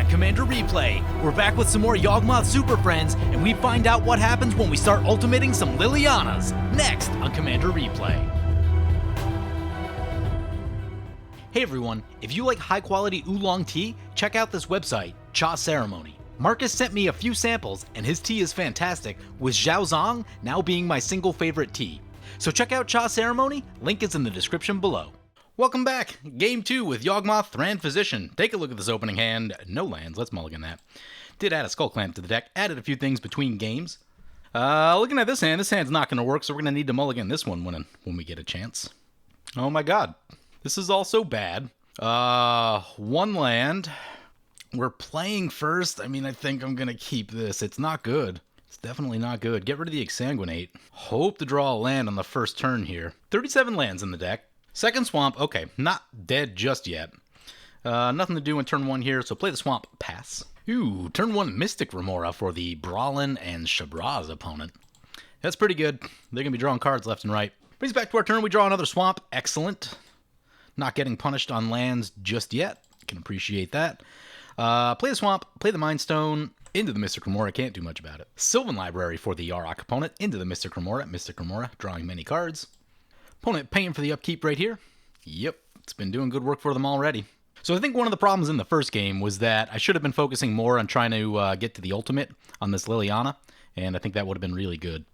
at Commander Replay. We're back with some more Yawgmoth Super Friends, and we find out what happens when we start ultimating some Lilianas. Next on Commander Replay. Hey everyone, if you like high quality oolong tea, check out this website, Cha Ceremony. Marcus sent me a few samples, and his tea is fantastic, with Zhaozong now being my single favorite tea. So check out Cha Ceremony, link is in the description below. Welcome back! Game 2 with Yawgmoth Thran Physician. Take a look at this opening hand. No lands, let's mulligan that. Did add a Skull Clamp to the deck, added a few things between games. Looking at this hand's not going to work, so we're going to need to mulligan this one when we get a chance. Oh my god, this is all so bad. One land. We're playing first. I mean, I think I'm going to keep this. It's not good. It's definitely not good. Get rid of the Exsanguinate. Hope to draw a land on the first turn here. 37 lands in the deck. Second Swamp, okay, not dead just yet. Nothing to do in turn 1 here, so play the Swamp, pass. Ooh, turn 1 Mystic Remora for the Brallin and Shabraz opponent. That's pretty good. They're going to be drawing cards left and right. Brings back to our turn, we draw another Swamp, excellent. Not getting punished on lands just yet, can appreciate that. Play the Swamp, play the Mind Stone, into the Mystic Remora, can't do much about it. Sylvan Library for the Yarok opponent, into the Mystic Remora, drawing many cards. Opponent paying for the upkeep right here. Yep, it's been doing good work for them already. So I think one of the problems in the first game was that I should have been focusing more on trying to get to the ultimate on this Liliana, and I think that would have been really good.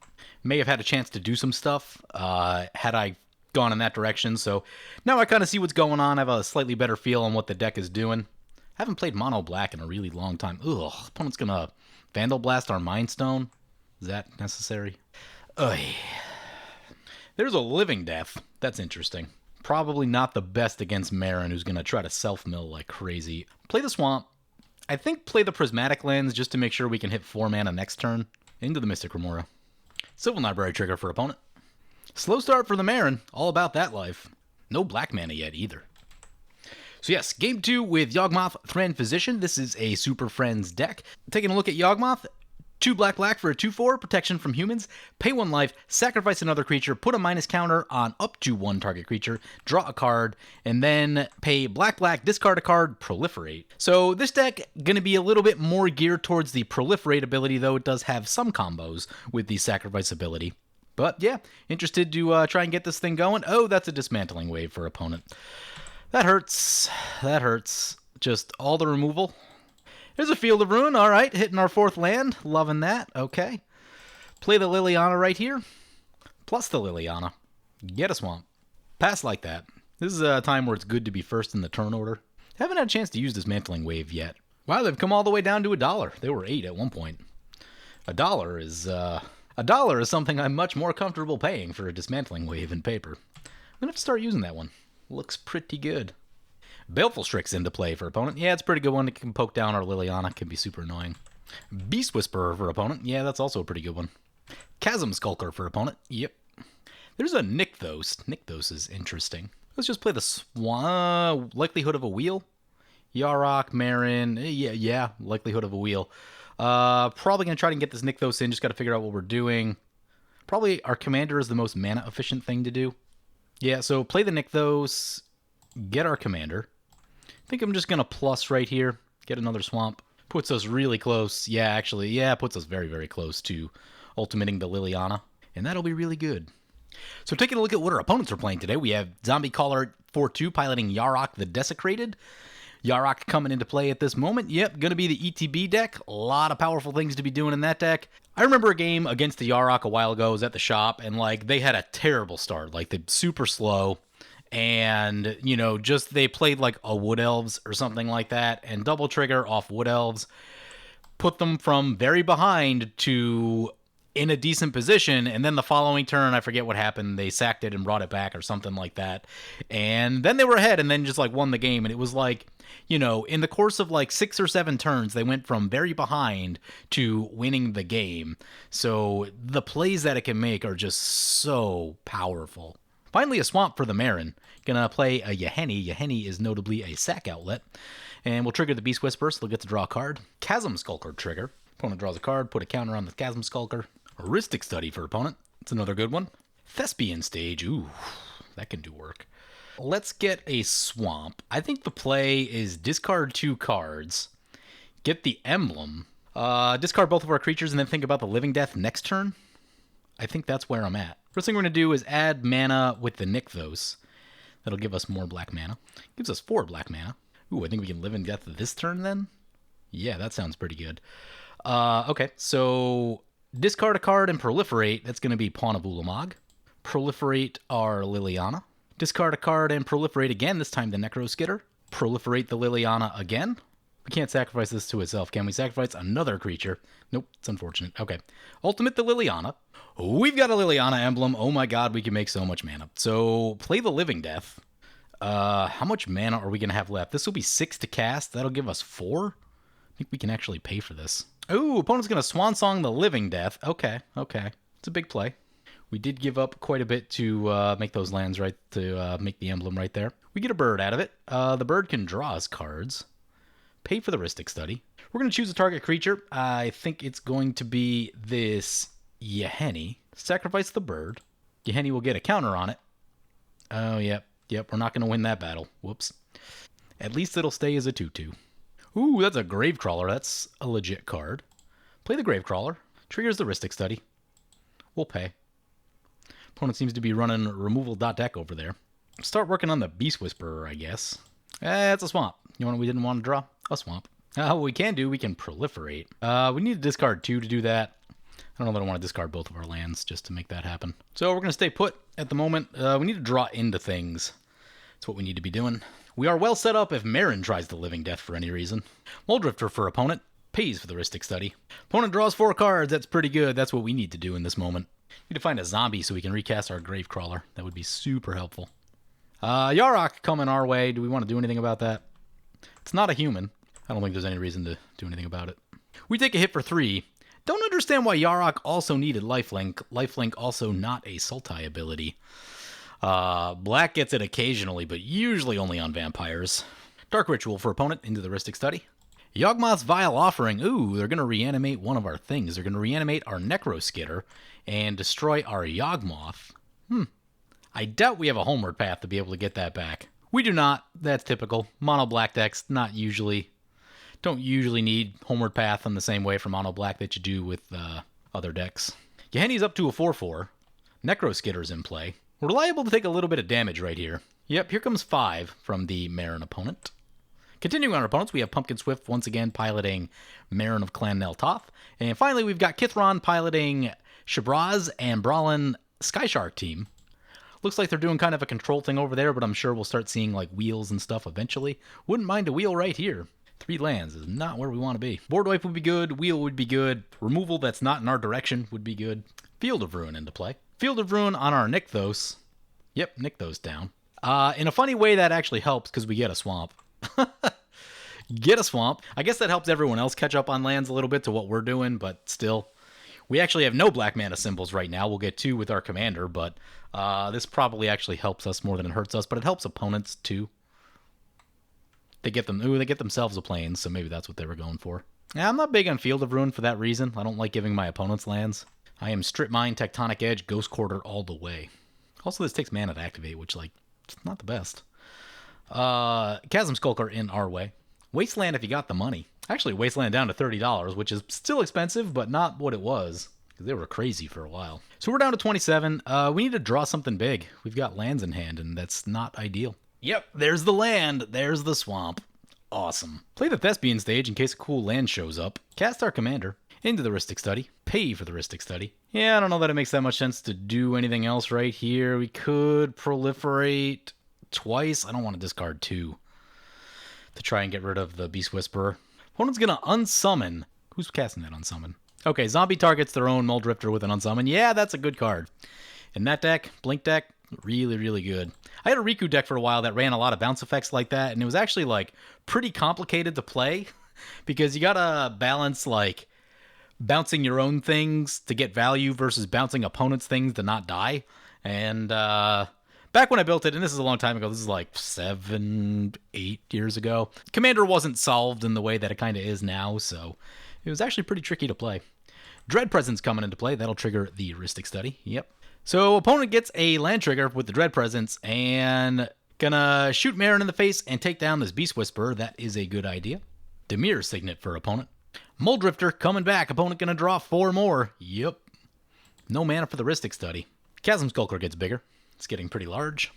May have had a chance to do some stuff had I gone in that direction, so now I kind of see what's going on. I have a slightly better feel on what the deck is doing. Haven't played Mono Black in a really long time. Ugh, opponent's gonna Vandal Blast our Mind Stone. Is that necessary? Ugh. There's a Living Death. That's interesting. Probably not the best against Meren, who's going to try to self-mill like crazy. Play the Swamp. I think play the Prismatic Lens just to make sure we can hit 4 mana next turn. Into the Mystic Remora. Sylvan Library trigger for opponent. Slow start for the Meren. All about that life. No black mana yet either. So yes, game 2 with Yawgmoth Thran Physician. This is a Super Friends deck. Taking a look at Yawgmoth. 2 black for a 2/4, protection from humans, pay 1 life, sacrifice another creature, put a minus counter on up to 1 target creature, draw a card, and then pay black, discard a card, proliferate. So this deck going to be a little bit more geared towards the proliferate ability, though it does have some combos with the sacrifice ability. But yeah, interested to try and get this thing going. Oh, that's a dismantling wave for opponent. That hurts. That hurts. Just all the removal. There's a Field of Ruin, alright, hitting our 4th land, loving that, okay. Play the Liliana right here, plus the Liliana. Get a Swamp. Pass like that. This is a time where it's good to be first in the turn order. Haven't had a chance to use Dismantling Wave yet. Wow, they've come all the way down to $1. They were 8 at one point. $1 is something I'm much more comfortable paying for a Dismantling Wave in paper. I'm gonna have to start using that one. Looks pretty good. Baleful Strix into play for opponent. Yeah, it's a pretty good one. It can poke down our Liliana. Can be super annoying. Beast Whisperer for opponent. Yeah, that's also a pretty good one. Chasm Skulker for opponent. Yep. There's a Nykthos. Nykthos is interesting. Let's just play the Likelihood of a Wheel. Yarok, Meren. Yeah, Likelihood of a Wheel. Probably going to try to get this Nykthos in. Just got to figure out what we're doing. Probably our commander is the most mana efficient thing to do. Yeah, so play the Nykthos. Get our commander. I think I'm just going to plus right here. Get another Swamp. Puts us really close. Yeah, actually, yeah, puts us very, very close to ultimating the Liliana. And that'll be really good. So taking a look at what our opponents are playing today, we have Zombie Caller 4-2 piloting Yarok the Desecrated. Yarok coming into play at this moment. Yep, going to be the ETB deck. A lot of powerful things to be doing in that deck. I remember a game against the Yarok a while ago. I was at the shop, and like they had a terrible start. Like they're super slow. And, you know, just they played like a Wood Elves or something like that, and double trigger off Wood Elves, put them from very behind to in a decent position, and then the following turn, I forget what happened, they sacked it and brought it back or something like that, and then they were ahead and then just like won the game, and it was like, you know, in the course of like 6 or 7 turns, they went from very behind to winning the game. So the plays that it can make are just so powerful. Finally, a Swamp for the Meren. Gonna play a Yahenni. Yahenni is notably a sack outlet. And we'll trigger the Beast Whisperer, so they'll get to draw a card. Chasm Skulker trigger. Opponent draws a card, put a counter on the Chasm Skulker. Heuristic Study for opponent. It's another good one. Thespian Stage. Ooh, that can do work. Let's get a Swamp. I think the play is discard 2 cards. Get the emblem. Discard both of our creatures and then think about the living death next turn. I think that's where I'm at. First thing we're going to do is add mana with the Nykthos. That'll give us more black mana. Gives us 4 black mana. Ooh, I think we can live in death this turn then? Yeah, that sounds pretty good. Okay, so discard a card and proliferate. That's going to be Pawn of Ulamog. Proliferate our Liliana. Discard a card and proliferate again, this time the Necroskitter. Proliferate the Liliana again. We can't sacrifice this to itself, can we? Sacrifice another creature. Nope, it's unfortunate. Okay. Ultimate the Liliana. We've got a Liliana emblem. Oh my god, we can make so much mana. So, play the Living Death. How much mana are we going to have left? This will be 6 to cast. That'll give us 4. I think we can actually pay for this. Ooh, opponent's going to Swan Song the Living Death. Okay. It's a big play. We did give up quite a bit to make those lands, right? To make the emblem right there. We get a bird out of it. The bird can draw us cards. Pay for the Rhystic Study. We're going to choose a target creature. I think it's going to be this Yahenni. Sacrifice the bird. Yahenni will get a counter on it. Oh, yep. We're not going to win that battle. Whoops. At least it'll stay as a 2/2. Ooh, that's a Gravecrawler. That's a legit card. Play the Gravecrawler. Triggers the Rhystic Study. We'll pay. Opponent seems to be running removal.deck over there. Start working on the Beast Whisperer, I guess. It's a swamp. You know what we didn't want to draw? A swamp. What we can do, we can proliferate. We need to discard 2 to do that. I don't know that I want to discard both of our lands just to make that happen. So we're going to stay put at the moment. We need to draw into things. That's what we need to be doing. We are well set up if Meren tries the Living Death for any reason. Muldrifter for opponent. Pays for the Rhystic Study. Opponent draws 4 cards. That's pretty good. That's what we need to do in this moment. We need to find a zombie so we can recast our Gravecrawler. That would be super helpful. Yarok coming our way. Do we want to do anything about that? It's not a human. I don't think there's any reason to do anything about it. We take a hit for 3. Don't understand why Yarok also needed Lifelink. Lifelink also not a Sultai ability. Black gets it occasionally, but usually only on vampires. Dark Ritual for opponent into the Rhystic Study. Yawgmoth's Vile Offering. Ooh, they're going to reanimate one of our things. They're going to reanimate our Necroskitter and destroy our Yawgmoth. I doubt we have a homeward path to be able to get that back. We do not. That's typical. Mono black decks, don't usually need homeward path in the same way for mono black that you do with other decks. Yahenni's up to a 4/4. Necroskitter's in play. We're liable to take a little bit of damage right here. Yep, here comes 5 from the Meren opponent. Continuing on our opponents, we have Pumpkin Swift once again piloting Meren of Clan Neltoth. And finally, we've got Kithron piloting Shabraz and Brallin Skyshark team. Looks like they're doing kind of a control thing over there, but I'm sure we'll start seeing like wheels and stuff eventually. Wouldn't mind a wheel right here. 3 lands is not where we want to be. Board wipe would be good. Wheel would be good. Removal that's not in our direction would be good. Field of Ruin into play. Field of Ruin on our Nykthos. Yep, Nykthos down. In a funny way, that actually helps because we get a swamp. Get a swamp. I guess that helps everyone else catch up on lands a little bit to what we're doing, but still. We actually have no black mana symbols right now. We'll get 2 with our commander, but this probably actually helps us more than it hurts us, but it helps opponents too. They get themselves a plane, so maybe that's what they were going for. Yeah, I'm not big on Field of Ruin for that reason. I don't like giving my opponents lands. I am Strip Mine, Tectonic Edge, Ghost Quarter all the way. Also, this takes mana to activate, which, like, it's not the best. Chasm Skulker in our way. Wasteland if you got the money. Actually, Wasteland down to $30, which is still expensive, but not what it was, because they were crazy for a while. So we're down to 27. We need to draw something big. We've got lands in hand, and that's not ideal. Yep, there's the land. There's the swamp. Awesome. Play the Thespian stage in case a cool land shows up. Cast our commander into the Rhystic Study. Pay for the Rhystic Study. Yeah, I don't know that it makes that much sense to do anything else right here. We could proliferate twice. I don't want to discard 2 to try and get rid of the Beast Whisperer. Opponent's going to unsummon. Who's casting that unsummon? Okay, zombie targets their own Muldrifter with an unsummon. Yeah, that's a good card. In that deck, Blink deck, really, really good. I had a Riku deck for a while that ran a lot of bounce effects like that, and it was actually, like, pretty complicated to play because you gotta balance, like, bouncing your own things to get value versus bouncing opponents' things to not die. And back when I built it, and this is a long time ago, this is like 7, 8 years ago, Commander wasn't solved in the way that it kind of is now, so it was actually pretty tricky to play. Dread Presence coming into play. That'll trigger the Rhystic Study. Yep. So opponent gets a land trigger with the Dread Presence and gonna shoot Meren in the face and take down this Beast Whisperer. That is a good idea. Dimir Signet for opponent. Muldrifter coming back. Opponent gonna draw 4 more. Yep. No mana for the Rhystic Study. Chasm Skulker gets bigger. It's getting pretty large.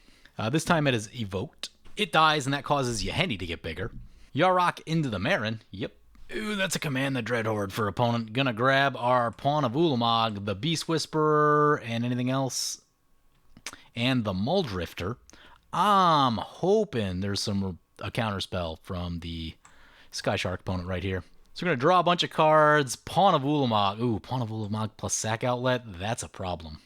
This time it is evoked. It dies, and that causes Yahenni to get bigger. Yarok into the Meren. Yep. Ooh, that's a Command the Dreadhorde for opponent. Gonna grab our Pawn of Ulamog, the Beast Whisperer, and anything else. And the Muldrifter. I'm hoping there's a counterspell from the Sky Shark opponent right here. So we're going to draw a bunch of cards. Pawn of Ulamog. Ooh, Pawn of Ulamog plus sack outlet. That's a problem.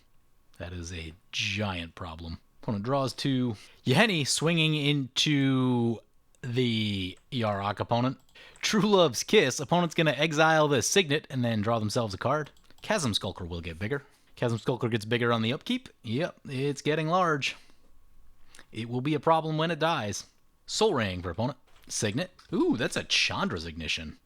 That is a giant problem. Opponent draws 2. Yahenni swinging into the Yarok opponent. True Love's Kiss. Opponent's going to exile the Signet and then draw themselves a card. Chasm Skulker will get bigger. Chasm Skulker gets bigger on the upkeep. Yep, it's getting large. It will be a problem when it dies. Soul Ring for opponent. Signet. Ooh, that's a Chandra's Ignition.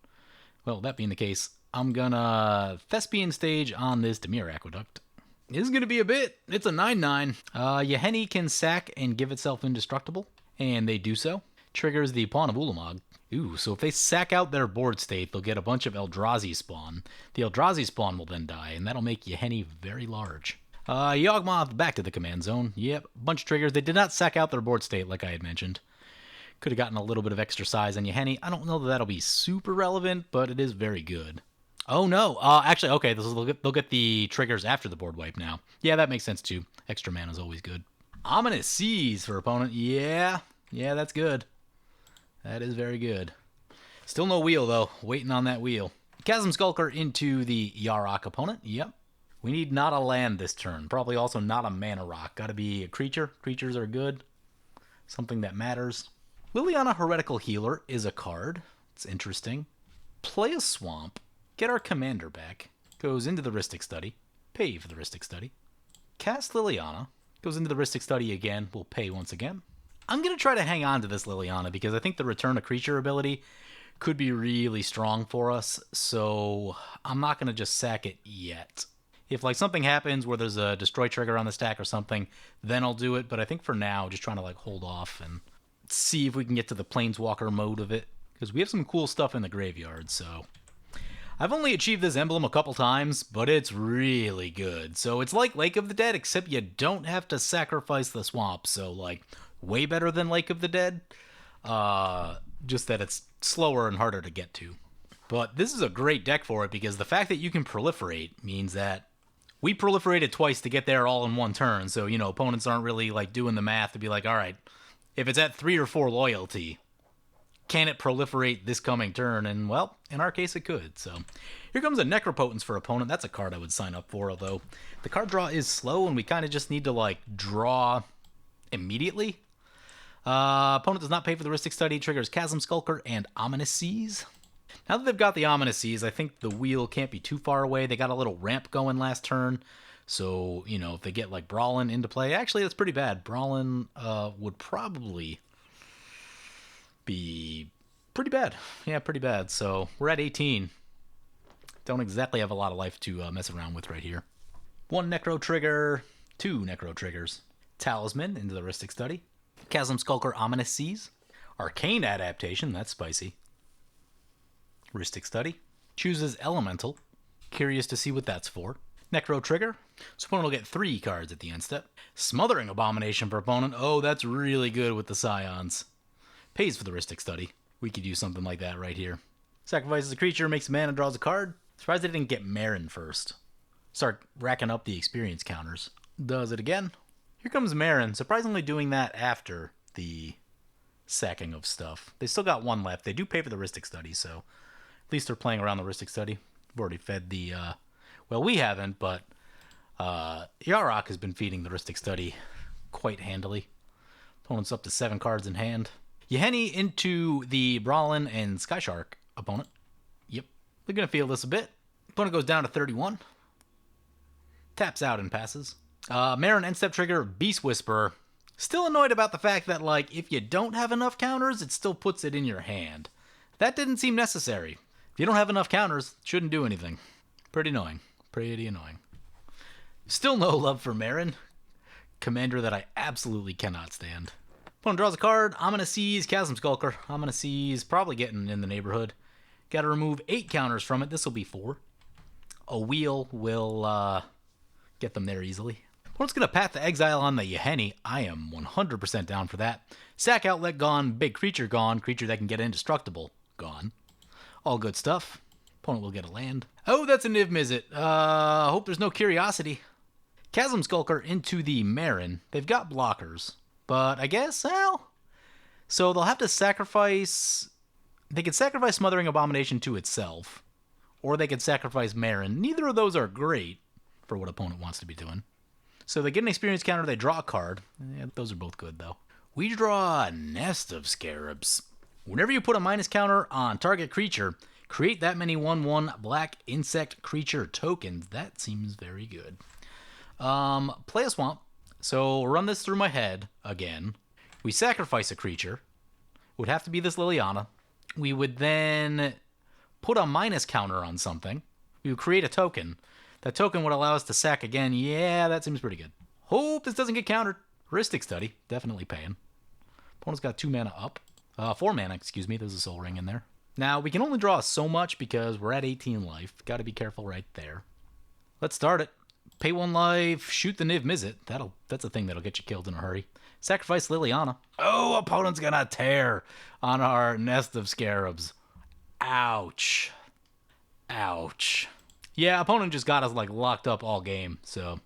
Well, that being the case, I'm gonna Thespian Stage on this Dimir Aqueduct. This is gonna be a bit. It's a 9/9. Yahenni can sack and give itself indestructible, and they do so. Triggers the Pawn of Ulamog. Ooh, so if they sack out their board state, they'll get a bunch of Eldrazi spawn. The Eldrazi spawn will then die, and that'll make Yahenni very large. Yawgmoth back to the command zone. Yep, bunch of triggers. They did not sack out their board state, like I had mentioned. Could have gotten a little bit of extra size on Yahenni. I don't know that that'll be super relevant, but it is very good. Oh, no. Actually, okay, they'll get the triggers after the board wipe now. Yeah, that makes sense, too. Extra mana is always good. Ominous Seas for opponent. Yeah, that's good. That is very good. Still no wheel, though. Waiting on that wheel. Chasm Skulker into the Yarok opponent. Yep. We need not a land this turn. Probably also not a mana rock. Gotta be a creature. Creatures are good. Something that matters. Liliana Heretical Healer is a card. It's interesting. Play a swamp. Get our commander back. Goes into the Rhystic Study. Pay for the Rhystic Study. Cast Liliana. Goes into the Rhystic Study again. We'll pay once again. I'm going to try to hang on to this Liliana because I think the Return a Creature ability could be really strong for us, so I'm not going to just sack it yet. If like something happens where there's a destroy trigger on the stack or something, then I'll do it, but I think for now, just trying to like hold off and see if we can get to the Planeswalker mode of it, because we have some cool stuff in the graveyard, so... I've only achieved this emblem a couple times, but it's really good. So it's like Lake of the Dead, except you don't have to sacrifice the swamp, so like... way better than Lake of the Dead, just that it's slower and harder to get to. But this is a great deck for it because the fact that you can proliferate means that we proliferated twice to get there all in one turn, so, you know, opponents aren't really, like, doing the math to be like, alright, if it's at 3 or 4 loyalty, can it proliferate this coming turn? And, well, in our case, it could, so... Here comes a Necropotence for opponent. That's a card I would sign up for, although the card draw is slow, and we kind of just need to, like, draw immediately. Opponent does not pay for the Rhystic Study, triggers Chasm Skulker and Ominous Seas. Now that they've got the Ominous Seas, I think the wheel can't be too far away. They got a little ramp going last turn, so, you know, if they get, like, Brallin into play, actually, that's pretty bad. Brallin would probably be pretty bad. Yeah, pretty bad. So, we're at 18. Don't exactly have a lot of life to mess around with right here. 1 Necro trigger, 2 Necro triggers. Talisman into the Rhystic Study. Chasm Skulker, Ominous Seas. Arcane Adaptation, that's spicy. Rhystic Study. Chooses Elemental. Curious to see what that's for. Necro Trigger. So opponent will get 3 cards at the end step. Smothering Abomination for opponent. Oh, that's really good with the Scions. Pays for the Rhystic Study. We could use something like that right here. Sacrifices a creature, makes a mana, draws a card. Surprised they didn't get Meren first. Start racking up the experience counters. Does it again. Here comes Meren, surprisingly doing that after the sacking of stuff. They still got 1 left. They do pay for the Rhystic Study, so at least they're playing around the Rhystic Study. We've already fed the, well, we haven't, but Yarok has been feeding the Rhystic Study quite handily. Opponent's up to 7 cards in hand. Yahenni into the Brallin and Sky Shark opponent. Yep, they're going to feel this a bit. Opponent goes down to 31. Taps out and passes. Meren end step trigger, Beast Whisperer. Still annoyed about the fact that, like, if you don't have enough counters, it still puts it in your hand. That didn't seem necessary. If you don't have enough counters, it shouldn't do anything. Pretty annoying. Pretty annoying. Still no love for Meren. Commander that I absolutely cannot stand. Opponent draws a card. Ominous Seas, Chasm Skulker. Ominous Seas, probably getting in the neighborhood. Got to remove 8 counters from it. This will be 4. A wheel will get them there easily. Opponent's going to Path to Exile on the Yahenni. I am 100% down for that. Sack Outlet gone, big creature gone, creature that can get indestructible gone. All good stuff. Opponent will get a land. Oh, that's a Niv Mizzet. Hope there's no Curiosity. Chasm Skulker into the Meren. They've got blockers, but I guess, well... So they'll have to sacrifice... They could sacrifice Smothering Abomination to itself, or they could sacrifice Meren. Neither of those are great for what opponent wants to be doing. So they get an experience counter, they draw a card. Yeah, those are both good, though. We draw a Nest of Scarabs. Whenever you put a minus counter on target creature, create that many 1/1 black insect creature tokens. That seems very good. Play a swamp. So run this through my head again. We sacrifice a creature. It would have to be this Liliana. We would then put a minus counter on something. We would create a token. That token would allow us to sack again. Yeah, that seems pretty good. Hope this doesn't get countered. Heuristic Study. Definitely paying. Opponent's got 2 mana up. 4 mana, excuse me. There's a Soul Ring in there. Now, we can only draw so much because we're at 18 life. Got to be careful right there. Let's start it. Pay 1 life, shoot the Niv Mizzet. That's a thing that'll get you killed in a hurry. Sacrifice Liliana. Oh, opponent's gonna tear on our Nest of Scarabs. Ouch. Ouch. Yeah, opponent just got us like locked up all game, so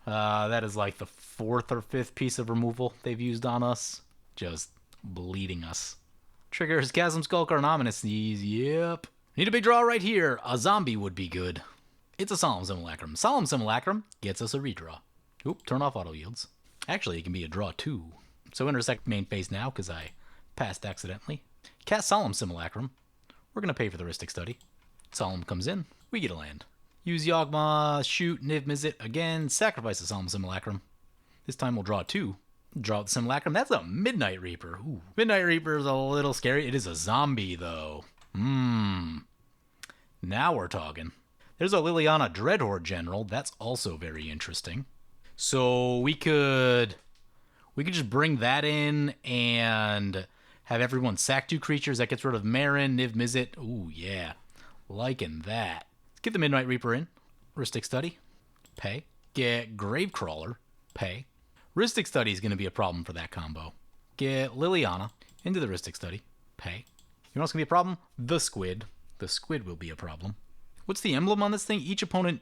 that is like the 4th or 5th piece of removal they've used on us. Just bleeding us. Triggers Chasm Skulker and Ominous Sneeze. Yep. Need a big draw right here. A zombie would be good. It's a Solemn Simulacrum. Solemn Simulacrum gets us a redraw. Oop, turn off auto yields. Actually, it can be a draw too. So intersect main phase now because I passed accidentally. Cast Solemn Simulacrum. We're going to pay for the Heuristic Study. Solemn comes in. We get a land. Use Yawgmoth, shoot Niv Mizzet again. Sacrifice the Solemn Simulacrum. This time we'll draw 2. Draw the Simulacrum. That's a Midnight Reaper. Ooh. Midnight Reaper is a little scary. It is a zombie though. Now we're talking. There's a Liliana Dreadhorde General. That's also very interesting. So we could just bring that in and have everyone sack 2 creatures. That gets rid of Meren, Niv Mizzet. Ooh, yeah. Liking that. Let's get the Midnight Reaper in. Heuristic Study. Pay. Get Gravecrawler. Pay. Heuristic Study is going to be a problem for that combo. Get Liliana into the Heuristic Study. Pay. You know what's going to be a problem? The Squid. The Squid will be a problem. What's the emblem on this thing? Each opponent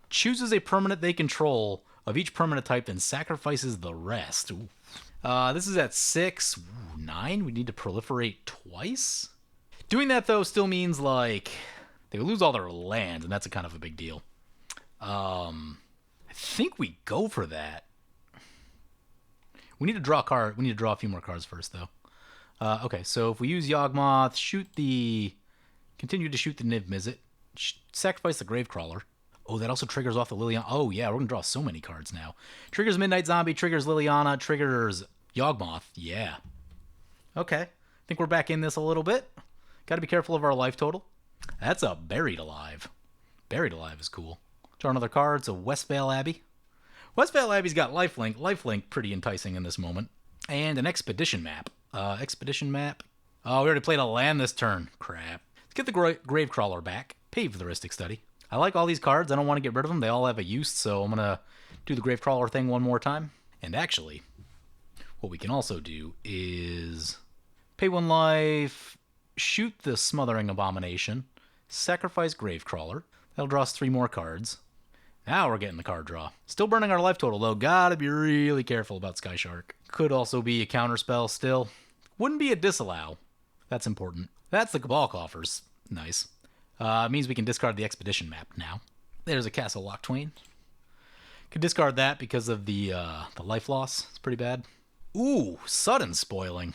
chooses a permanent they control of each permanent type, then sacrifices the rest. Ooh. This is at 6. Ooh, 9? We need to proliferate twice? Doing that, though, still means, like, they would lose all their lands, and that's a kind of a big deal. I think we go for that. We need to draw a card. We need to draw a few more cards first, though. Okay, so if we use Yawgmoth, continue to shoot the Niv Mizzet, sacrifice the Gravecrawler. Oh, that also triggers off the Liliana. Oh, yeah, we're going to draw so many cards now. Triggers Midnight Zombie, triggers Liliana, triggers Yawgmoth. Yeah. Okay. I think we're back in this a little bit. Got to be careful of our life total. That's a Buried Alive. Buried Alive is cool. Draw another card. It's a Westvale Abbey. Westvale Abbey's got lifelink. Lifelink pretty enticing in this moment. And an Expedition map. Expedition map. Oh, we already played a land this turn. Crap. Let's get the Gravecrawler back. Pay for the Heuristic Study. I like all these cards. I don't want to get rid of them. They all have a use, so I'm going to do the Gravecrawler thing one more time. And actually, what we can also do is pay 1 life, shoot the Smothering Abomination, sacrifice Gravecrawler. That'll draw us 3 more cards. Now we're getting the card draw. Still burning our life total, though. Gotta be really careful about Sky Shark. Could also be a counterspell still. Wouldn't be a disallow. That's important. That's the Cabal Coffers. Nice. It means we can discard the Expedition map now. There's a Castle Loch Twain. Could discard that because of the life loss. It's pretty bad. Ooh, Sudden Spoiling.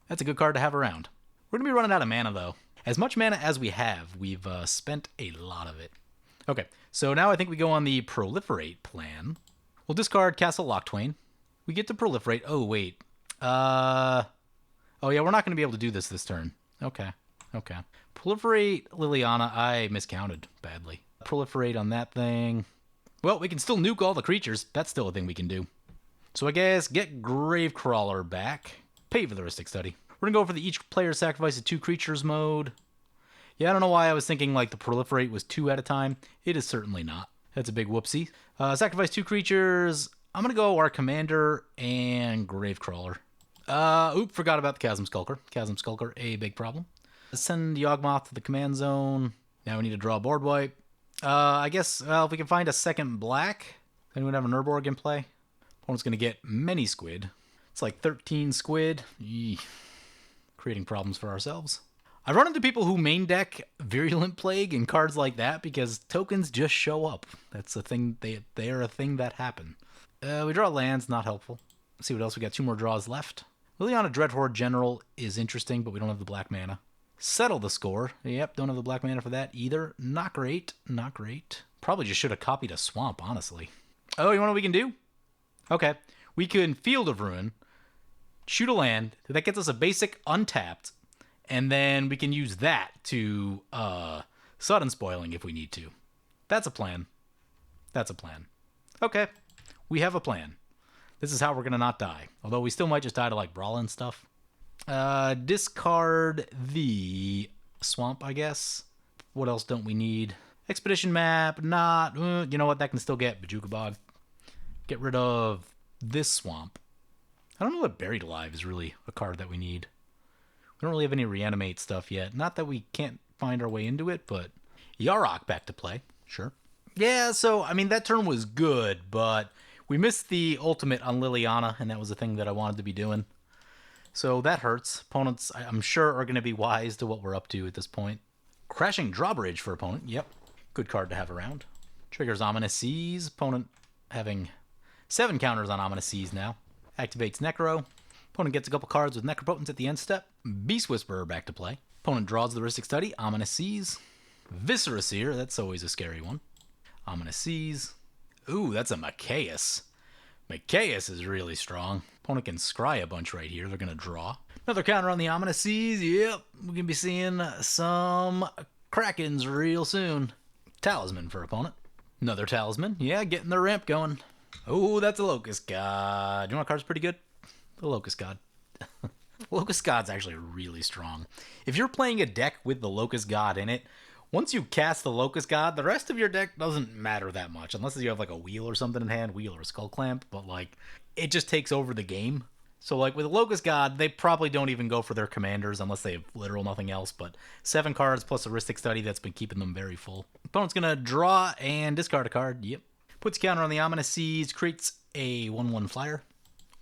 That's a good card to have around. We're going to be running out of mana, though. As much mana as we have, we've spent a lot of it. Okay, so now I think we go on the Proliferate plan. We'll discard Castle Loch Twain. We get to Proliferate. Oh, wait. Oh, yeah, we're not going to be able to do this turn. Okay. Proliferate Liliana. I miscounted badly. Proliferate on that thing. Well, we can still nuke all the creatures. That's still a thing we can do. So I guess get Gravecrawler back. Pay for the Heuristic Study. We're going to go for the each player sacrifices 2 creatures mode. Yeah, I don't know why I was thinking like the proliferate was 2 at a time. It is certainly not. That's a big whoopsie. Sacrifice 2 creatures. I'm going to go our commander and Gravecrawler. Forgot about the Chasm Skulker. Chasm Skulker, a big problem. Send Yawgmoth to the command zone. Now we need to draw a board wipe. I guess, well, if we can find a second black, then we'd have an Urborg in play. Opponent's going to get many squid. It's like 13 squid. Eey. Creating problems for ourselves. I've run into people who main deck Virulent Plague and cards like that because tokens just show up. That's a thing. They are a thing that happen. We draw lands, not helpful. Let's see what else we got. 2 more draws left. Liliana Dreadhorde General is interesting, but we don't have the black mana. Settle the Score. Yep, don't have the black mana for that either. Not great. Not great. Probably just should have copied a Swamp, honestly. Oh, you know what we can do? Okay. We can Field of Ruin, shoot a land. That gets us a basic untapped. And then we can use that to sudden spoiling if we need to. That's a plan. That's a plan. Okay. We have a plan. This is how we're going to not die. Although we still might just die to like Brallin stuff. Discard the Swamp, I guess. What else don't we need? Expedition Map, not. You know what? That can still get Bajuka Bog. Get rid of this Swamp. I don't know that Buried Alive is really a card that we need. We don't really have any reanimate stuff yet. Not that we can't find our way into it, but Yarok back to play. Sure. Yeah, so, I mean, that turn was good, but we missed the ultimate on Liliana, and that was the thing that I wanted to be doing. So that hurts. Opponents, I'm sure, are going to be wise to what we're up to at this point. Crashing Drawbridge for opponent. Yep. Good card to have around. Triggers Ominous Seas. Opponent having 7 counters on Ominous Seas now. Activates Necro. Opponent gets a couple cards with Necropotence at the end step. Beast Whisperer back to play. Opponent draws the Rhystic Study. Ominous Seas. Viscera Seer. That's always a scary one. Ominous Seas. Ooh, that's a Machias. Machias is really strong. Opponent can scry a bunch right here. They're going to draw. Another counter on the Ominous Seas. Yep, we're going to be seeing some Krakens real soon. Talisman for opponent. Another Talisman. Yeah, getting the ramp going. Oh, that's a Locust God. You know what card's pretty good? The Locust God. Locust God's actually really strong. If you're playing a deck with the Locust God in it, once you cast the Locust God, the rest of your deck doesn't matter that much. Unless you have like a wheel or something in hand, wheel or skull clamp, but like it just takes over the game. So like with the Locust God, they probably don't even go for their commanders unless they have literal nothing else, but 7 cards plus a Rhystic Study, that's been keeping them very full. Opponent's gonna draw and discard a card. Yep. Puts counter on the Ominous Seas, creates a 1/1 flyer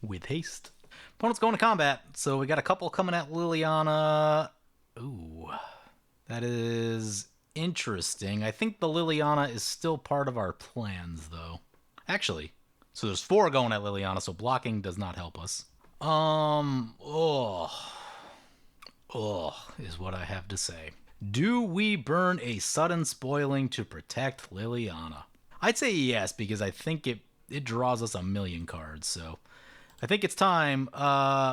with haste. Opponent's going to combat, so we got a couple coming at Liliana. Ooh, that is interesting. I think the Liliana is still part of our plans, though. Actually, so there's 4 going at Liliana, so blocking does not help us. Is what I have to say. Do we burn a sudden spoiling to protect Liliana? I'd say yes, because I think it draws us a million cards, so I think it's time.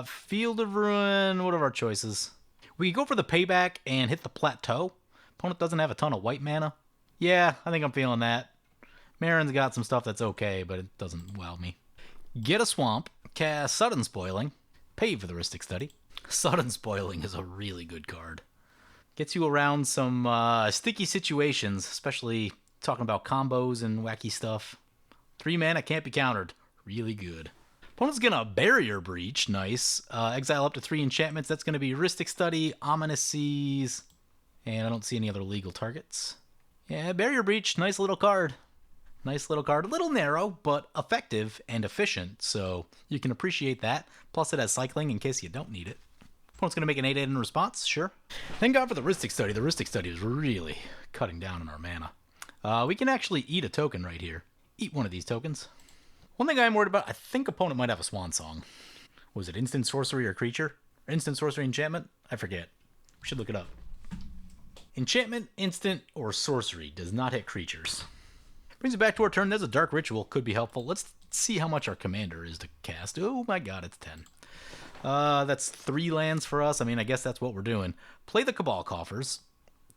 Field of Ruin, what are our choices? We can go for the payback and hit the plateau. Opponent doesn't have a ton of white mana. Yeah, I think I'm feeling that. Meren's got some stuff that's okay, but it doesn't wow me. Get a Swamp, cast Sudden Spoiling, pay for the Rhystic Study. Sudden Spoiling is a really good card. Gets you around some sticky situations, especially talking about combos and wacky stuff. 3 mana can't be countered. Really good. Opponent's gonna Barrier Breach. Nice. Exile up to 3 enchantments. That's gonna be Rhystic Study, Ominous Seas, and I don't see any other legal targets. Yeah, Barrier Breach. Nice little card. Nice little card. A little narrow, but effective and efficient, so you can appreciate that. Plus it has cycling in case you don't need it. Opponent's gonna make an 8/8 in response. Sure. Thank God for the Rhystic Study. The Rhystic Study is really cutting down on our mana. We can actually eat a token right here. Eat one of these tokens. One thing I'm worried about, I think opponent might have a Swan Song. Was it instant sorcery or creature? Or instant sorcery enchantment? I forget. We should look it up. Enchantment, instant, or sorcery does not hit creatures. Brings it back to our turn. There's a Dark Ritual. Could be helpful. Let's see how much our commander is to cast. Oh my god, it's 10. That's 3 lands for us. I mean, I guess that's what we're doing. Play the Cabal Coffers.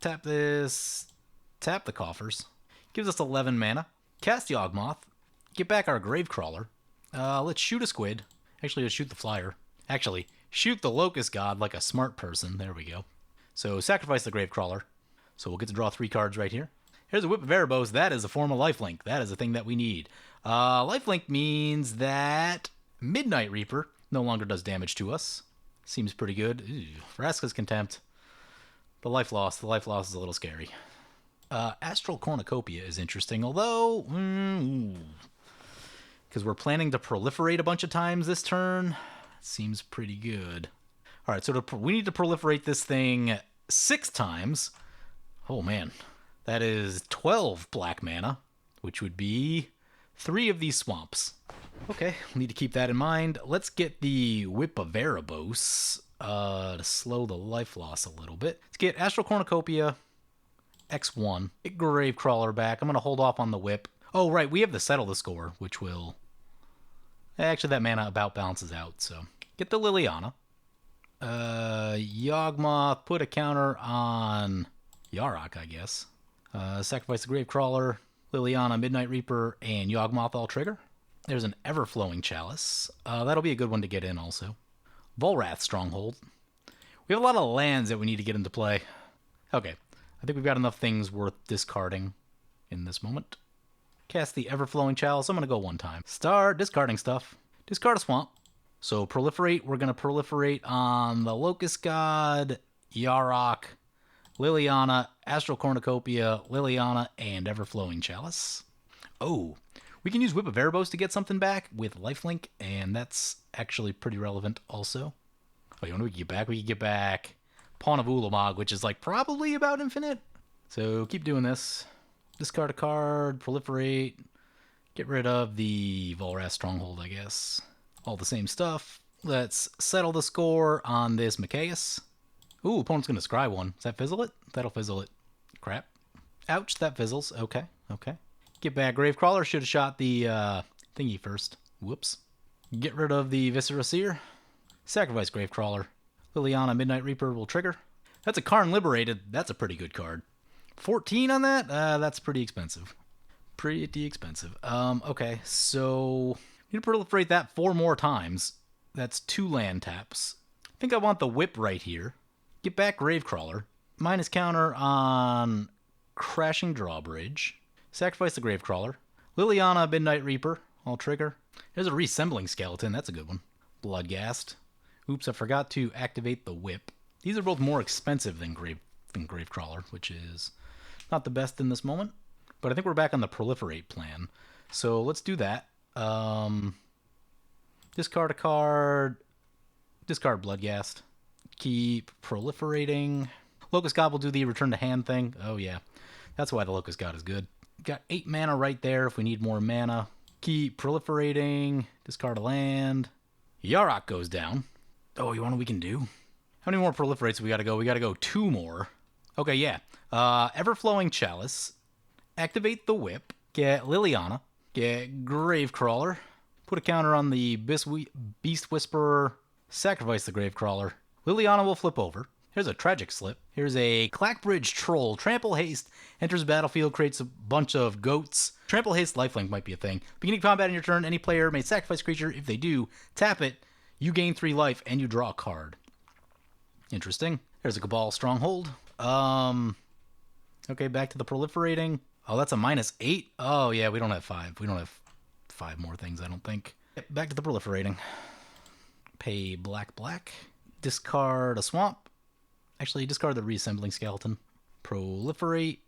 Tap this. Tap the Coffers. Gives us 11 mana. Cast Yawgmoth. Get back our Gravecrawler. Let's shoot a squid. Actually, let's shoot the flyer. Actually, shoot the Locust God like a smart person. There we go. So, sacrifice the Gravecrawler. So we'll get to draw 3 cards right here. Here's a Whip of Erebos. That is a form of lifelink. That is a thing that we need. Lifelink means that Midnight Reaper no longer does damage to us. Seems pretty good. Vraska's Contempt. The life loss is a little scary. Astral Cornucopia is interesting, although... because we're planning to proliferate a bunch of times this turn. Seems pretty good. Alright, so we need to proliferate this thing 6 times. Oh, man. That is 12 black mana, which would be 3 of these swamps. Okay, we need to keep that in mind. Let's get the Whip of Erebos to slow the life loss a little bit. Let's get Astral Cornucopia, X1. Get Gravecrawler back. I'm going to hold off on the Whip. Oh, right, we have the Settle the Score, which will... Actually, that mana about balances out, so... Get the Liliana. Yawgmoth, put a counter on Yarok, I guess. Sacrifice the Gravecrawler, Liliana, Midnight Reaper, and Yawgmoth all trigger. There's an Everflowing Chalice. That'll be a good one to get in also. Volrath Stronghold. We have a lot of lands that we need to get into play. Okay, I think we've got enough things worth discarding in this moment. Cast the Everflowing Chalice. I'm going to go 1 time. Start discarding stuff. Discard a swamp. So proliferate. We're going to proliferate on the Locust God, Yarok, Liliana, Astral Cornucopia, Liliana, and Everflowing Chalice. Oh, we can use Whip of Erebos to get something back with lifelink, and that's actually pretty relevant also. Oh, you know what we can get back? We can get back Pawn of Ulamog, which is like probably about infinite. So keep doing this. Discard a card, proliferate, get rid of the Volrath Stronghold, I guess. All the same stuff. Let's settle the score on this Mikaeus. Ooh, opponent's going to scry 1. Does that fizzle it? That'll fizzle it. Crap. Ouch, that fizzles. Okay, okay. Get back Gravecrawler. Should have shot the thingy first. Whoops. Get rid of the Viscera Seer. Sacrifice Gravecrawler. Liliana, Midnight Reaper will trigger. That's a Karn Liberated. That's a pretty good card. 14 on that? That's pretty expensive. Pretty expensive. Okay, so... need to proliferate that 4 more times. That's 2 land taps. I think I want the Whip right here. Get back Gravecrawler. Minus counter on Crashing Drawbridge. Sacrifice the Gravecrawler. Liliana, Midnight Reaper. All trigger. There's a Reassembling Skeleton. That's a good one. Bloodghast. Oops, I forgot to activate the Whip. These are both more expensive than Gravecrawler, which is not the best in this moment. But I think we're back on the proliferate plan. So let's do that. Discard a card. Discard Bloodghast. Keep proliferating. Locust God will do the return to hand thing. Oh yeah, that's why the Locust God is good. Got 8 mana right there if we need more mana. Keep proliferating. Discard a land. Yarok goes down. Oh, you want what we can do? How many more proliferates we gotta go? We gotta go 2 more. Okay, yeah. Everflowing Chalice. Activate the Whip. Get Liliana. Get Gravecrawler. Put a counter on the Beast Whisperer. Sacrifice the Gravecrawler. Liliana will flip over. Here's a Tragic Slip. Here's a Clackbridge Troll. Trample Haste. Enters the battlefield, creates a bunch of goats. Trample Haste lifelink might be a thing. Beginning combat in your turn, any player may sacrifice a creature. If they do, tap it. You gain 3 life, and you draw a card. Interesting. There's a Cabal Stronghold. Okay, back to the proliferating. Oh, that's a -8? Oh, yeah, we don't have 5. We don't have 5 more things, I don't think. Yep, back to the proliferating. Pay black. Discard a swamp. Actually, discard the Reassembling Skeleton. Proliferate.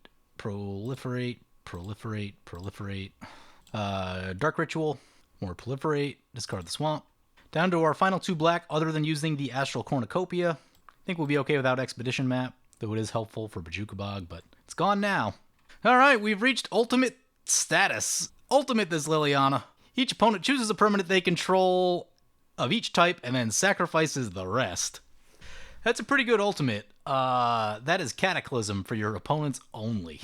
Dark Ritual. More proliferate. Discard the swamp. Down to our final 2 black, other than using the Astral Cornucopia. I think we'll be okay without Expedition Map, though it is helpful for Bajuka Bog, but it's gone now. Alright, we've reached Ultimate status. Ultimate this Liliana. Each opponent chooses a permanent they control of each type and then sacrifices the rest. That's a pretty good ultimate. That is Cataclysm for your opponents only.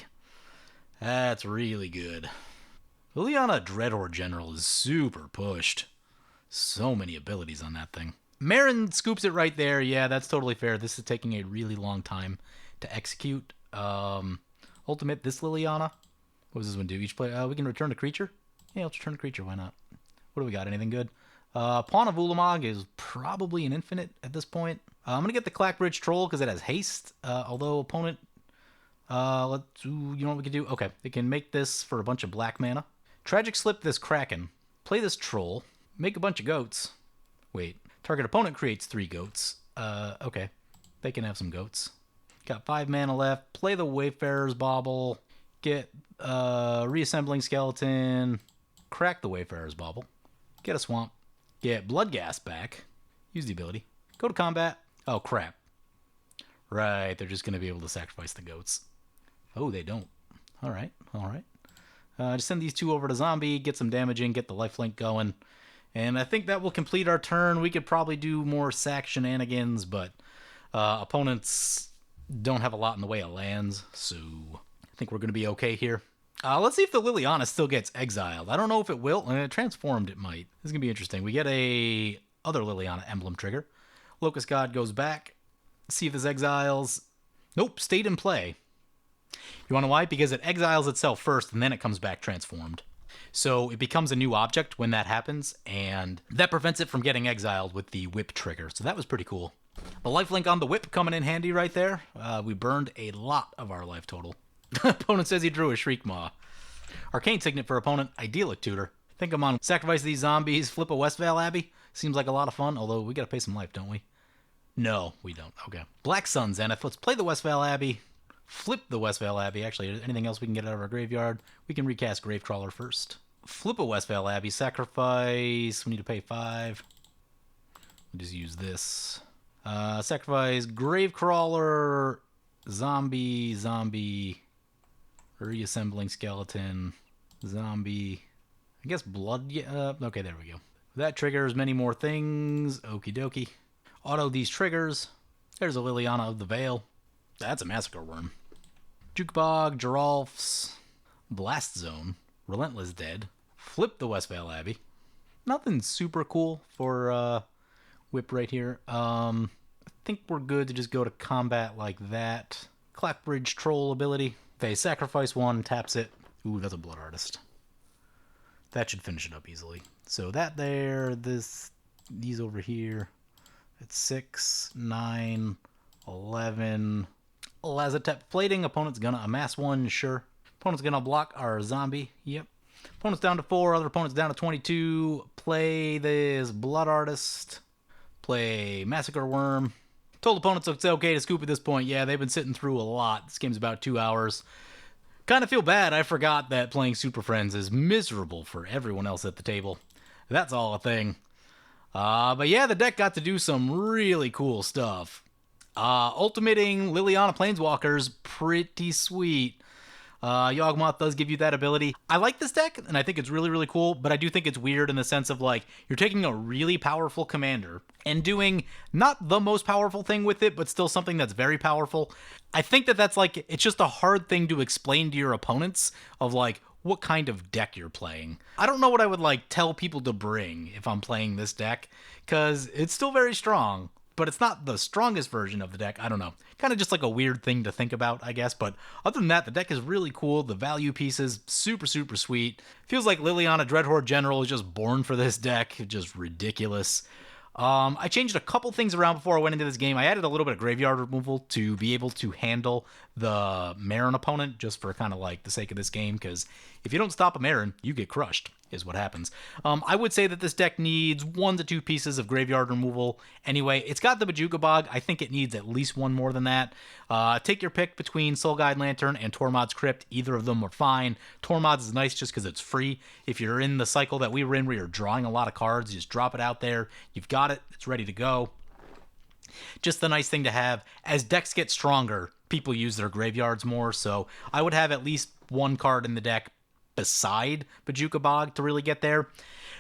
That's really good. Liliana Dreadhorde General is super pushed. So many abilities on that thing. Meren scoops it right there. Yeah, that's totally fair. This is taking a really long time to execute. Ultimate this Liliana. What does this one do? Each player, we can return a creature? Yeah, let's return a creature. Why not? What do we got? Anything good? Pawn of Ulamog is probably an infinite at this point. I'm going to get the Clackbridge Troll because it has haste. Although opponent you know what we can do? Okay, we can make this for a bunch of black mana. Tragic Slip this Kraken. Play this Troll. Make a bunch of goats. Wait, target opponent creates 3 goats. Okay, they can have some goats. Got 5 mana left. Play the Wayfarer's Bauble. Get Reassembling Skeleton. Crack the Wayfarer's Bauble. Get a Swamp. Get Bloodghast back. Use the ability. Go to combat. Oh, crap. Right, they're just going to be able to sacrifice the goats. Oh, they don't. All right, all right. Just send these 2 over to zombie, get some damage in, get the lifelink going. And I think that will complete our turn. We could probably do more sack shenanigans, but opponents don't have a lot in the way of lands, so I think we're going to be okay here. Let's see if the Liliana still gets exiled. I don't know if it will. Transformed, it might. This is going to be interesting. We get a other Liliana emblem trigger. Locust God goes back. See if this exiles. Nope, stayed in play. You want to know why? Because it exiles itself first, and then it comes back transformed. So it becomes a new object when that happens, and that prevents it from getting exiled with the whip trigger. So that was pretty cool. The lifelink on the whip coming in handy right there. We burned a lot of our life total. Opponent says he drew a Shriekmaw. Arcane Signet for opponent, Idyllic Tutor. Think I'm on sacrifice these zombies, flip a Westvale Abbey. Seems like a lot of fun, although we gotta pay some life, don't we? No, we don't. Okay. Black Sun Zenith. Let's play the Westvale Abbey. Flip the Westvale Abbey. Actually, anything else we can get out of our graveyard? We can recast Gravecrawler first. Flip a Westvale Abbey. Sacrifice. We need to pay 5. We'll just use this. Sacrifice Gravecrawler. Zombie. Reassembling Skeleton. Zombie. I guess Blood. Yeah. Okay, there we go. That triggers many more things. Okie dokie. Auto these triggers. There's a Liliana of the Veil. That's a Massacre Worm. Jukebog, Giralfs, Blast Zone, Relentless Dead, Flip the Westvale Abbey. Nothing super cool for Whip right here. I think we're good to just go to combat like that. Clapbridge Troll ability. They sacrifice 1, taps it. Ooh, that's a Blood Artist. That should finish it up easily. So that there, these over here. It's 6, 9, 11. Lazotep Plating. Opponent's gonna amass 1, sure. Opponent's gonna block our zombie. Yep. Opponent's down to 4. Other opponent's down to 22. Play this Blood Artist. Play Massacre Worm. Told opponents it's okay to scoop at this point. Yeah, they've been sitting through a lot. This game's about 2 hours. Kind of feel bad. I forgot that playing Super Friends is miserable for everyone else at the table. That's all a thing. But yeah, the deck got to do some really cool stuff. Ultimating Liliana Planeswalkers, pretty sweet. Yawgmoth does give you that ability. I like this deck, and I think it's really, really cool, but I do think it's weird in the sense of, like, you're taking a really powerful commander and doing not the most powerful thing with it, but still something that's very powerful. I think that's, like, it's just a hard thing to explain to your opponents of, like, what kind of deck you're playing. I don't know what I would, like, tell people to bring if I'm playing this deck, because it's still very strong. But it's not the strongest version of the deck. I don't know. Kind of just like a weird thing to think about, I guess. But other than that, the deck is really cool. The value pieces, super, super sweet. Feels like Liliana Dreadhorde General is just born for this deck. Just ridiculous. I changed a couple things around before I went into this game. I added a little bit of graveyard removal to be able to handle the Meren opponent, just for kind of like the sake of this game, because if you don't stop a Meren, you get crushed, is what happens. I would say that this deck needs 1 to 2 pieces of graveyard removal. Anyway, it's got the Bajuka Bog. I think it needs at least 1 more than that. Take your pick between Soul Guide Lantern and Tormod's Crypt. Either of them are fine. Tormod's is nice just because it's free. If you're in the cycle that we were in where you're drawing a lot of cards, you just drop it out there. You've got it. It's ready to go. Just the nice thing to have. As decks get stronger, people use their graveyards more, so I would have at least 1 card in the deck beside Bajuka Bog to really get there.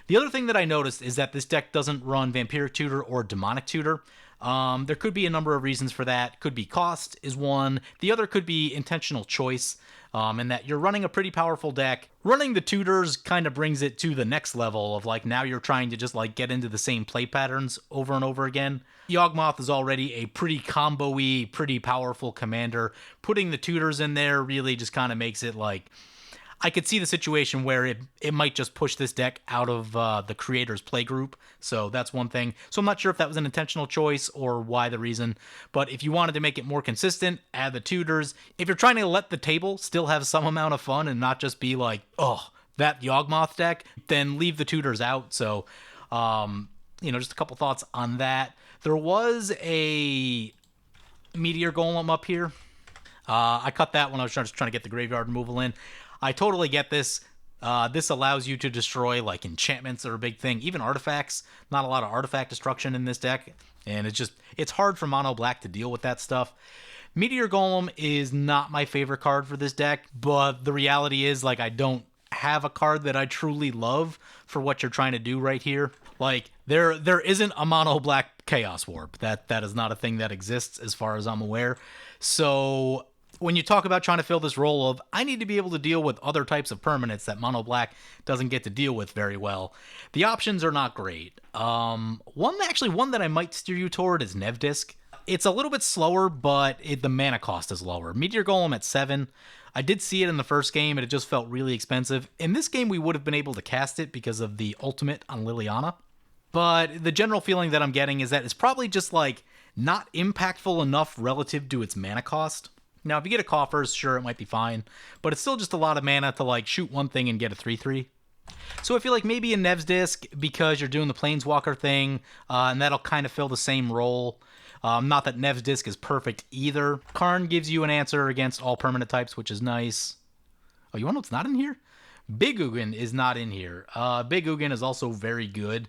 The other thing that I noticed is that this deck doesn't run Vampiric Tutor or Demonic Tutor. There could be a number of reasons for that. Could be cost is one. The other could be intentional choice, in that you're running a pretty powerful deck. Running the tutors kind of brings it to the next level of, like, now you're trying to just, like, get into the same play patterns over and over again. Yawgmoth is already a pretty combo-y, pretty powerful commander. Putting the tutors in there really just kind of makes it, like, I could see the situation where it might just push this deck out of the creator's playgroup. So that's one thing. So I'm not sure if that was an intentional choice or why the reason. But if you wanted to make it more consistent, add the tutors. If you're trying to let the table still have some amount of fun and not just be like, oh, that Yawgmoth deck, then leave the tutors out. So, just a couple thoughts on that. There was a Meteor Golem up here. I cut that when I was just trying to get the graveyard removal in. I totally get this. This allows you to destroy like enchantments that are a big thing, even artifacts. Not a lot of artifact destruction in this deck, and it's hard for mono black to deal with that stuff. Meteor Golem is not my favorite card for this deck, but the reality is like I don't have a card that I truly love for what you're trying to do right here. Like there isn't a mono black Chaos Warp. That is not a thing that exists as far as I'm aware. So when you talk about trying to fill this role of, I need to be able to deal with other types of permanents that mono black doesn't get to deal with very well, the options are not great. One that I might steer you toward is Nevdisk. It's a little bit slower, but the mana cost is lower. Meteor Golem at 7. I did see it in the first game, and it just felt really expensive. In this game, we would have been able to cast it because of the ultimate on Liliana. But the general feeling that I'm getting is that it's probably just like not impactful enough relative to its mana cost. Now, if you get a Coffers, sure, it might be fine, but it's still just a lot of mana to like shoot one thing and get a 3/3. So I feel like maybe a Nev's Disc because you're doing the Planeswalker thing, and that'll kind of fill the same role. Not that Nev's Disc is perfect either. Karn gives you an answer against all permanent types, which is nice. Oh, you want to know what's not in here? Big Ugin is not in here. Big Ugin is also very good.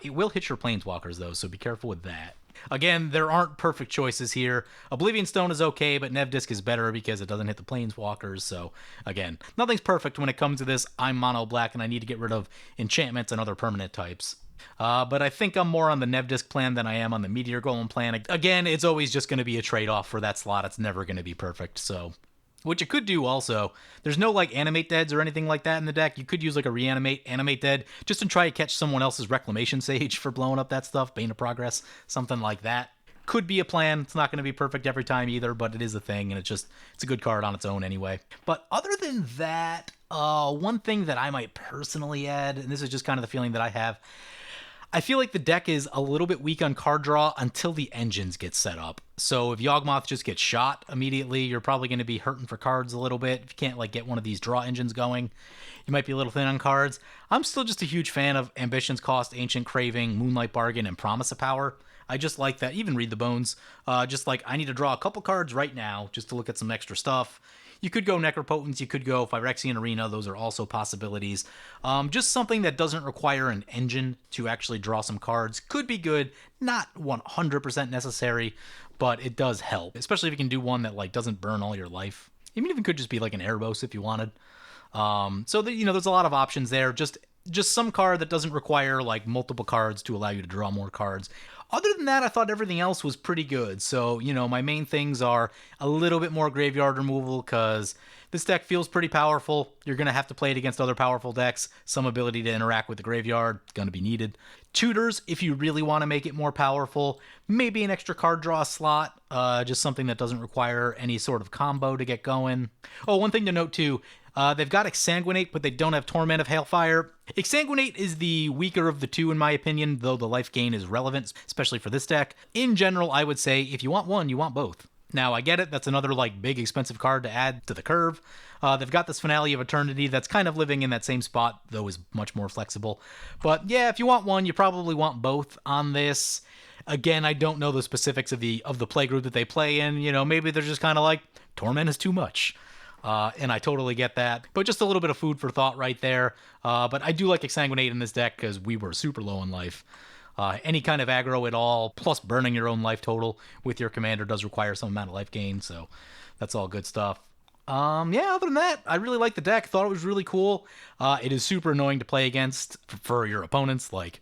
It will hit your Planeswalkers, though, so be careful with that. Again, there aren't perfect choices here. Oblivion Stone is okay, but Nevdisk is better because it doesn't hit the Planeswalkers. So, again, nothing's perfect when it comes to this. I'm mono black, and I need to get rid of enchantments and other permanent types. But I think I'm more on the Nevdisk plan than I am on the Meteor Golem plan. Again, it's always just going to be a trade-off for that slot. It's never going to be perfect, so... What you could do also, there's no like animate deads or anything like that in the deck. You could use like a animate dead just to try to catch someone else's Reclamation Sage for blowing up that stuff, Bane of Progress, something like that. Could be a plan. It's not going to be perfect every time either, but it is a thing, and it's a good card on its own anyway. But other than that, one thing that I might personally add, and this is just kind of the feeling that I have, I feel like the deck is a little bit weak on card draw until the engines get set up. So if Yawgmoth just gets shot immediately, you're probably going to be hurting for cards a little bit. If you can't like get one of these draw engines going, you might be a little thin on cards. I'm still just a huge fan of Ambition's Cost, Ancient Craving, Moonlight Bargain, and Promise of Power. I just like that. Even Read the Bones. Just like I need to draw a couple cards right now just to look at some extra stuff. You could go Necropotence, you could go Phyrexian Arena, those are also possibilities. Just something that doesn't require an engine to actually draw some cards. Could be good, not 100% necessary, but it does help. Especially if you can do one that like doesn't burn all your life. Even if it could just be like an Erebos if you wanted. So there's a lot of options there. Just some card that doesn't require like multiple cards to allow you to draw more cards. Other than that, I thought everything else was pretty good. So, my main things are a little bit more graveyard removal because this deck feels pretty powerful. You're going to have to play it against other powerful decks. Some ability to interact with the graveyard is going to be needed. Tutors, if you really want to make it more powerful. Maybe an extra card draw slot. Just something that doesn't require any sort of combo to get going. Oh, one thing to note too. They've got Exsanguinate, but they don't have Torment of Hailfire. Exsanguinate is the weaker of the two, in my opinion, though the life gain is relevant, especially for this deck. In general, I would say if you want one, you want both. Now, I get it. That's another like big expensive card to add to the curve. They've got this Finale of Eternity that's kind of living in that same spot, though is much more flexible. But yeah, if you want one, you probably want both on this. Again, I don't know the specifics of the playgroup that they play in. Maybe they're just kind of like, Torment is too much. And I totally get that. But just a little bit of food for thought right there. But I do like Exsanguinate in this deck because we were super low in life. Any kind of aggro at all, plus burning your own life total with your commander does require some amount of life gain. So that's all good stuff. Other than that, I really like the deck. Thought it was really cool. It is super annoying to play against for your opponents. Like,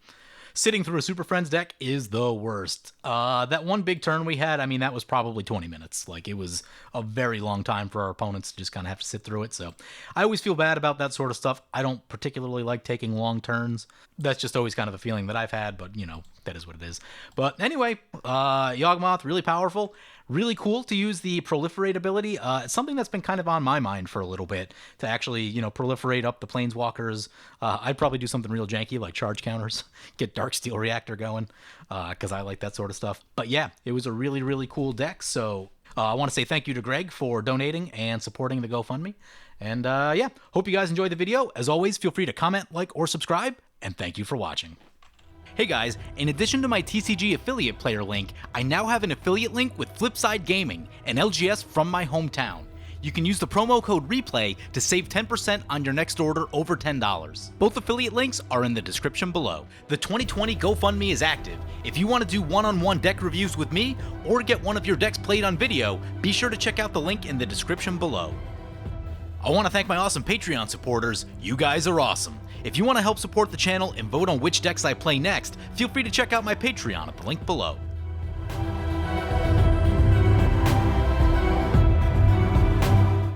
sitting through a Superfriends deck is the worst. That one big turn we had, that was probably 20 minutes. Like, it was a very long time for our opponents to just kind of have to sit through it. So I always feel bad about that sort of stuff. I don't particularly like taking long turns. That's just always kind of a feeling that I've had, but, that is what it is. But anyway, Yawgmoth, really powerful. really cool to use the proliferate ability. It's something that's been kind of on my mind for a little bit to actually, proliferate up the planeswalkers. I'd probably do something real janky like charge counters, get Dark Steel Reactor going, because I like that sort of stuff. But yeah, it was a really, really cool deck. So I want to say thank you to Greg for donating and supporting the GoFundMe. And yeah, hope you guys enjoyed the video. As always, feel free to comment, like, or subscribe, and thank you for watching. Hey guys, in addition to my TCG affiliate player link, I now have an affiliate link with Flipside Gaming, an LGS from my hometown. You can use the promo code REPLAY to save 10% on your next order over $10. Both affiliate links are in the description below. The 2020 GoFundMe is active. If you want to do one-on-one deck reviews with me, or get one of your decks played on video, be sure to check out the link in the description below. I want to thank my awesome Patreon supporters. You guys are awesome. If you want to help support the channel and vote on which decks I play next, feel free to check out my Patreon at the link below.